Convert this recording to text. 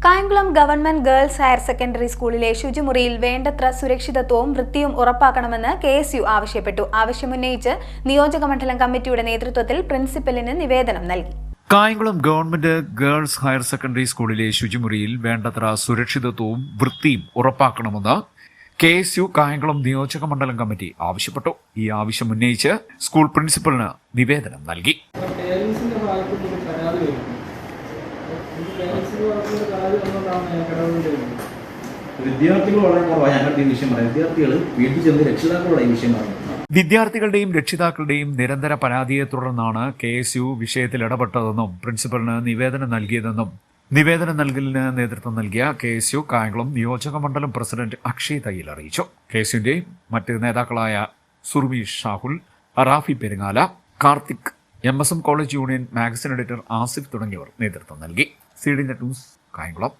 Kayamkulam government girls higher secondary സ്കൂളിലെ ശുചിമുറിയിൽ വേണ്ടത്ര സുരക്ഷിതത്വവും വൃത്തിയും ഉറപ്പാക്കണമെന്ന് KSU ആവശ്യപ്പെട്ടു. ആവശ്യമുന്നയിച്ച് നിയോജകമണ്ഡലം കമ്മിറ്റിയുടെ നേതൃത്വത്തിൽ പ്രിൻസിപ്പലിന് നിവേദനം നൽകി. Kayamkulam government girls higher secondary സ്കൂളിലെ ശുചിമുറിയിൽ വേണ്ടത്ര സുരക്ഷിതത്വവും വൃത്തിയും ഉറപ്പാക്കണമെന്ന് KSU കായംകുളം നിയോജകമണ്ഡലം കമ്മിറ്റി ആവശ്യപ്പെട്ടു. ഈ ആവശ്യം ഉന്നയിച്ച് സ്കൂൾ പ്രിൻസിപ്പലിന് നിവേദനം നൽകി. വിദ്യാർത്ഥികൾ വളരെ കുറവാണ്. ഞങ്ങളുടെ ഈ വിഷയം പറയാം. വിദ്യാർത്ഥികൾ വീട്ടിൽ ചെന്ന് രക്ഷിതാക്കളുടെ ഈ വിഷയം പറഞ്ഞു. വിദ്യാർത്ഥികളുടെയും രക്ഷിതാക്കളുടെയും നിരന്തര പരാതിയെ തുടർന്നാണ് KSU വിഷയത്തിൽ ഇടപെട്ടതെന്നും പ്രിൻസിപ്പലിന് നിവേദനം നൽകിയതെന്നും നിവേദനം നൽകലിന് നേതൃത്വം നൽകിയ KSU കായംകുളം നിയോജകമണ്ഡലം പ്രസിഡന്റ് അക്ഷയ് തയ്യിൽ അറിയിച്ചു. KSUവിന്റെ മറ്റ് നേതാക്കളായ Surmi Shahul, Rafi Perungala, Karthik, MSM college union magazine editor Asif തുടങ്ങിയവർ നേതൃത്വം നൽകി. CDNet news Kayamkulam.